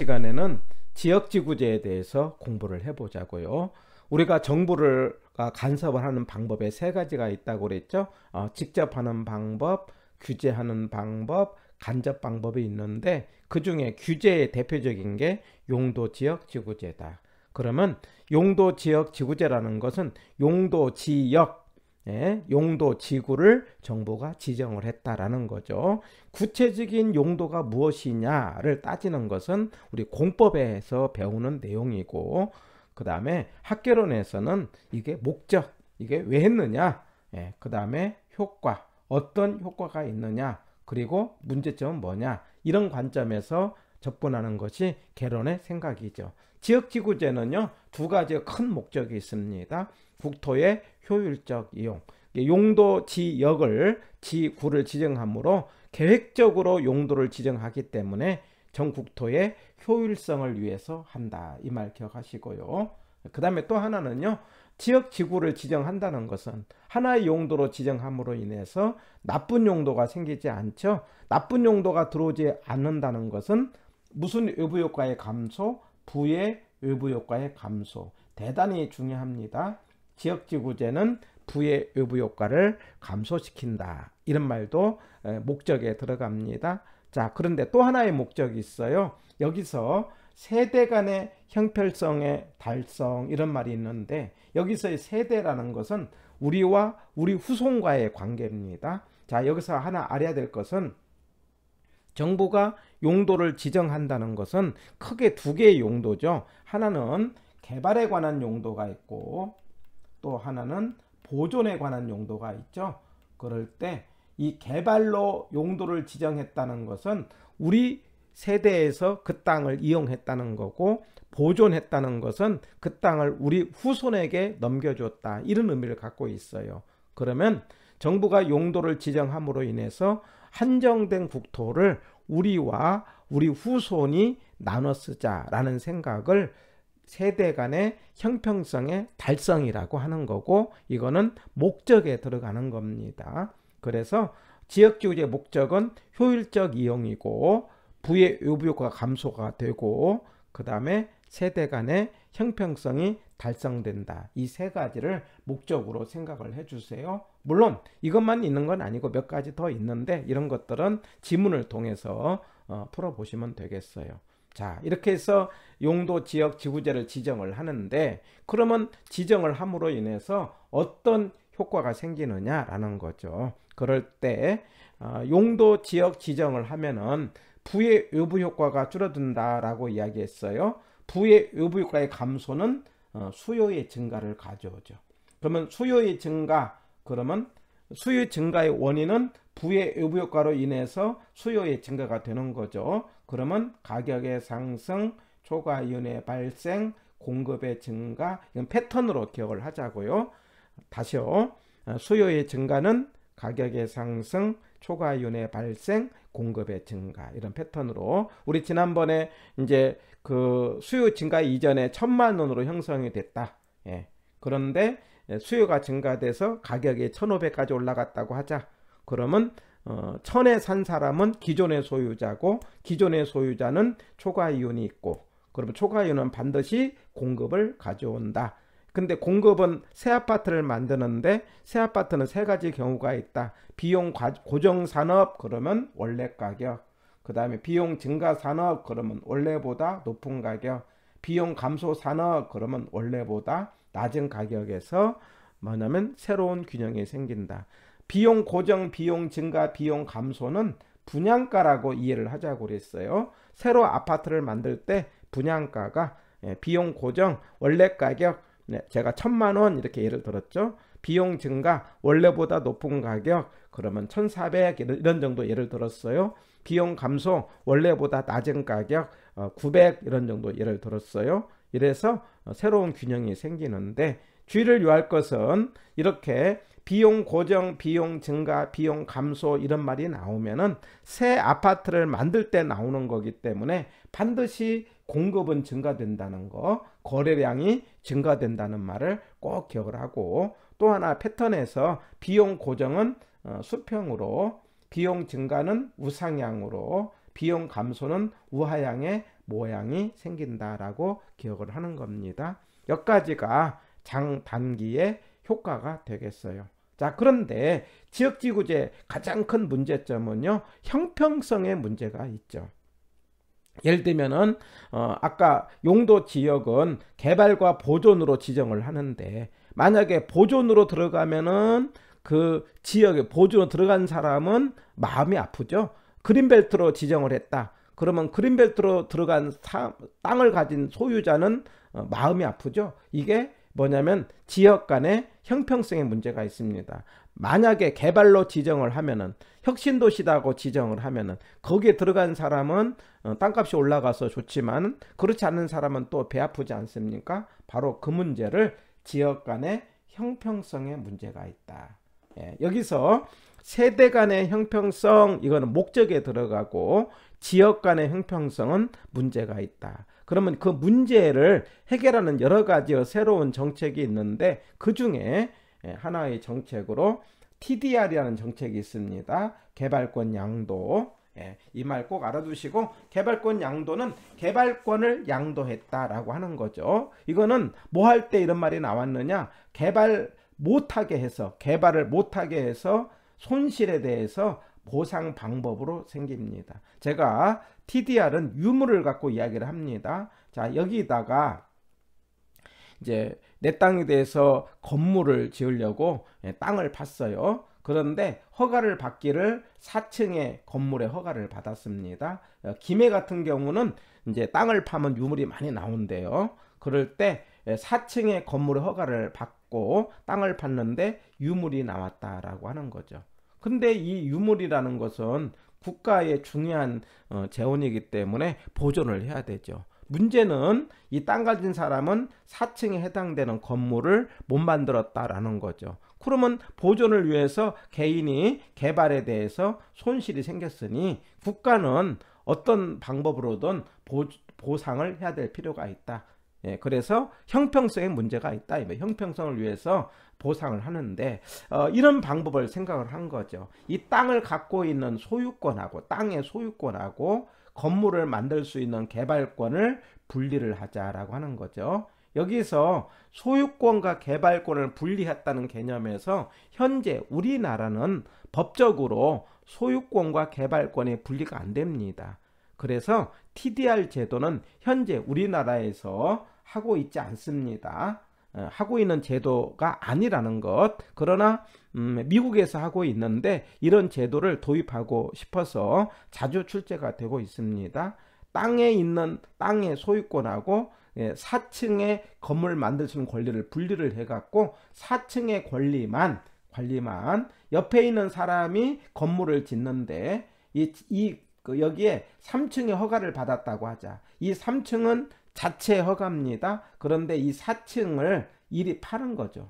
시간에는 지역지구제에 대해서 공부를 해보자고요. 우리가 정부를 간섭을 하는 방법에 세 가지가 있다고 그랬죠. 직접 하는 방법, 규제하는 방법, 간접 방법이 있는데 그 중에 규제의 대표적인 게 용도지역지구제다. 그러면 용도지역지구제라는 것은 용도지역, 용도지구를 정부가 지정을 했다라는 거죠. 구체적인 용도가 무엇이냐를 따지는 것은 우리 공법에서 배우는 내용이고, 그 다음에 학개론에서는 이게 목적, 이게 왜 했느냐, 그 다음에 효과, 어떤 효과가 있느냐, 그리고 문제점은 뭐냐, 이런 관점에서 접근하는 것이 개론의 생각이죠. 지역지구제는요, 두 가지 큰 목적이 있습니다. 국토의 효율적 이용, 용도 지역을 지구를 지정하므로 계획적으로 용도를 지정하기 때문에 전국토의 효율성을 위해서 한다, 이 말 기억하시고요. 그 다음에 또 하나는요, 지역지구를 지정한다는 것은 하나의 용도로 지정함으로 인해서 나쁜 용도가 생기지 않죠. 나쁜 용도가 들어오지 않는다는 것은 무슨 외부효과의 감소, 부의 외부효과의 감소, 대단히 중요합니다. 지역지구제는 부의 외부효과를 감소시킨다, 이런 말도 목적에 들어갑니다. 자, 그런데 또 하나의 목적이 있어요. 여기서 세대 간의 형평성의 달성, 이런 말이 있는데, 여기서의 세대라는 것은 우리와 우리 후손과의 관계입니다. 자, 여기서 하나 알아야 될 것은 정부가 용도를 지정한다는 것은 크게 두 개의 용도죠. 하나는 개발에 관한 용도가 있고, 또 하나는 보존에 관한 용도가 있죠. 그럴 때 이 개발로 용도를 지정했다는 것은 우리 세대에서 그 땅을 이용했다는 거고, 보존했다는 것은 그 땅을 우리 후손에게 넘겨줬다, 이런 의미를 갖고 있어요. 그러면 정부가 용도를 지정함으로 인해서 한정된 국토를 우리와 우리 후손이 나눠 쓰자라는 생각을 세대 간의 형평성의 달성이라고 하는 거고, 이거는 목적에 들어가는 겁니다. 그래서 지역지구의 목적은 효율적 이용이고, 부의 외부효과가 감소가 되고, 그 다음에 세대 간의 형평성이 달성된다, 이 세 가지를 목적으로 생각을 해주세요. 물론 이것만 있는 건 아니고 몇 가지 더 있는데, 이런 것들은 지문을 통해서 풀어보시면 되겠어요. 자, 이렇게 해서 용도 지역 지구제를 지정을 하는데, 그러면 지정을 함으로 인해서 어떤 효과가 생기느냐라는 거죠. 그럴 때 용도 지역 지정을 하면은 부의 외부 효과가 줄어든다라고 이야기했어요. 부의 외부 효과의 감소는 수요의 증가를 가져오죠. 그러면 수요의 증가, 그러면 수요 증가의 원인은 부의 외부 효과로 인해서 수요의 증가가 되는 거죠. 그러면 가격의 상승, 초과이윤의 발생, 공급의 증가, 이건 패턴으로 기억을 하자고요. 다시요. 수요의 증가는 가격의 상승, 초과이윤의 발생, 공급의 증가, 이런 패턴으로, 우리 지난번에 이제 그 수요 증가 이전에 1,000만 원으로 형성이 됐다. 그런데 수요가 증가돼서 가격이 1,500까지 올라갔다고 하자. 그러면 1,000에 산 사람은 기존의 소유자고, 기존의 소유자는 초과이윤이 있고, 그러면 초과이윤은 반드시 공급을 가져온다. 근데 공급은 새 아파트를 만드는데, 새 아파트는 세 가지 경우가 있다. 비용 고정 산업, 그러면 원래 가격. 그 다음에 비용 증가 산업, 그러면 원래보다 높은 가격. 비용 감소 산업, 그러면 원래보다 낮은 가격에서 뭐냐면 새로운 균형이 생긴다. 비용 고정, 비용 증가, 비용 감소는 분양가라고 이해를 하자고 그랬어요. 새로 아파트를 만들 때 분양가가 비용 고정, 원래 가격, 제가 1,000만 원 이렇게 예를 들었죠. 비용 증가, 원래보다 높은 가격, 그러면 1,400 이런 정도 예를 들었어요. 비용 감소, 원래보다 낮은 가격, 900 이런 정도 예를 들었어요. 이래서 새로운 균형이 생기는데, 주의를 요할 것은 이렇게 비용 고정, 비용 증가, 비용 감소 이런 말이 나오면은 새 아파트를 만들 때 나오는 거기 때문에 반드시 공급은 증가된다는 거, 거래량이 증가된다는 말을 꼭 기억을 하고, 또 하나 패턴에서 비용 고정은 수평으로, 비용 증가는 우상향으로, 비용 감소는 우하향의 모양이 생긴다라고 기억을 하는 겁니다. 여기까지가 장단기의 효과가 되겠어요. 자, 그런데 지역지구제 가장 큰 문제점은요, 형평성의 문제가 있죠. 예를 들면은 아까 용도 지역은 개발과 보존으로 지정을 하는데, 만약에 보존으로 들어가면은 그 지역에 보존으로 들어간 사람은 마음이 아프죠. 그린벨트로 지정을 했다. 그러면 그린벨트로 들어간 땅을 가진 소유자는 마음이 아프죠. 이게 뭐냐면 지역 간의 형평성의 문제가 있습니다. 만약에 개발로 지정을 하면은, 혁신도시라고 지정을 하면은 거기에 들어간 사람은 땅값이 올라가서 좋지만 그렇지 않은 사람은 또 배 아프지 않습니까? 바로 그 문제를 지역 간의 형평성의 문제가 있다. 예, 여기서 세대 간의 형평성, 이거는 목적에 들어가고, 지역 간의 형평성은 문제가 있다. 그러면 그 문제를 해결하는 여러 가지 새로운 정책이 있는데, 그 중에 하나의 정책으로 TDR이라는 정책이 있습니다. 개발권 양도. 이 말 꼭 알아두시고, 개발권 양도는 개발권을 양도했다라고 하는 거죠. 이거는 뭐 할 때 이런 말이 나왔느냐, 개발을 못하게 해서 손실에 대해서 보상 방법으로 생깁니다. 제가 TDR은 유무를 갖고 이야기를 합니다. 자, 여기다가 이제 내 땅에 대해서 건물을 지으려고 땅을 팠어요. 그런데 허가를 받기를 4층의 건물에 허가를 받았습니다. 김해 같은 경우는 이제 땅을 파면 유물이 많이 나온대요. 그럴 때 4층의 건물에 허가를 받고 땅을 팠는데 유물이 나왔다라고 하는 거죠. 근데 이 유물이라는 것은 국가의 중요한 재원이기 때문에 보존을 해야 되죠. 문제는 이 땅 가진 사람은 4층에 해당되는 건물을 못 만들었다라는 거죠. 그러면 보존을 위해서 개인이 개발에 대해서 손실이 생겼으니 국가는 어떤 방법으로든 보상을 해야 될 필요가 있다. 예, 그래서 형평성에 문제가 있다. 형평성을 위해서 보상을 하는데 이런 방법을 생각을 한 거죠. 이 땅을 갖고 있는 소유권하고, 땅의 소유권하고 건물을 만들 수 있는 개발권을 분리를 하자라고 하는 거죠. 여기서 소유권과 개발권을 분리했다는 개념에서 현재 우리나라는 법적으로 소유권과 개발권이 분리가 안 됩니다. 그래서 TDR 제도는 현재 우리나라에서 하고 있지 않습니다. 하고 있는 제도가 아니라는 것. 그러나 미국에서 하고 있는데 이런 제도를 도입하고 싶어서 자주 출제가 되고 있습니다. 땅에 있는 땅의 소유권하고 4층의 건물 만들 수 있는 권리를 분리를 해갖고 4층의 권리만 옆에 있는 사람이 건물을 짓는데 여기에 3층의 허가를 받았다고 하자. 이 3층은 자체 허가입니다. 그런데 이 4층을 일이 파는 거죠.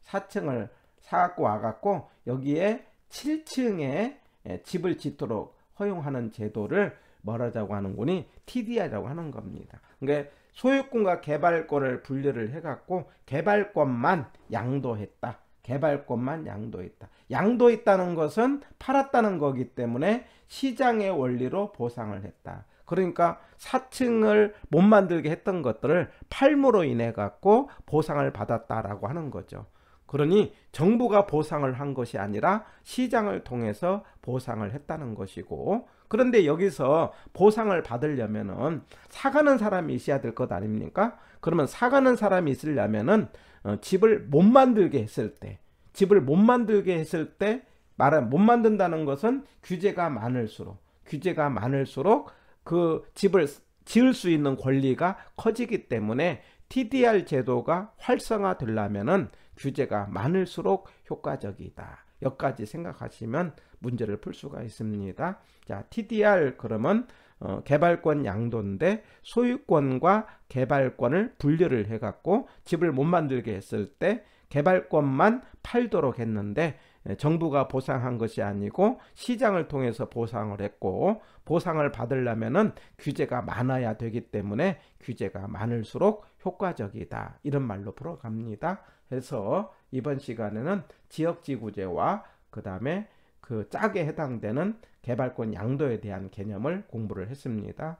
4층을 사갖고 와갖고 여기에 7층에 집을 짓도록 허용하는 제도를 뭐라고 하는 거니? TDR이라고 하는 겁니다. 그러니까 소유권과 개발권을 분리를 해갖고 개발권만 양도했다. 양도했다는 것은 팔았다는 거기 때문에 시장의 원리로 보상을 했다. 그러니까 4층을 못 만들게 했던 것들을 팔므로 인해 갖고 보상을 받았다라고 하는 거죠. 그러니 정부가 보상을 한 것이 아니라 시장을 통해서 보상을 했다는 것이고, 그런데 여기서 보상을 받으려면은 사가는 사람이 있어야 될 것 아닙니까? 그러면 사가는 사람이 있으려면은 집을 못 만들게 했을 때, 못 만든다는 것은 규제가 많을수록 그 집을 지을 수 있는 권리가 커지기 때문에 TDR 제도가 활성화되려면은 규제가 많을수록 효과적이다. 여기까지 생각하시면 문제를 풀 수가 있습니다. 자, TDR 그러면 개발권 양도인데 소유권과 개발권을 분리를 해갖고 집을 못 만들게 했을 때 개발권만 팔도록 했는데 정부가 보상한 것이 아니고 시장을 통해서 보상을 했고, 보상을 받으려면은 규제가 많아야 되기 때문에 규제가 많을수록 효과적이다. 이런 말로 풀어갑니다. 해서 이번 시간에는 지역지구제와 그 다음에 그 짝에 해당되는 개발권 양도에 대한 개념을 공부를 했습니다.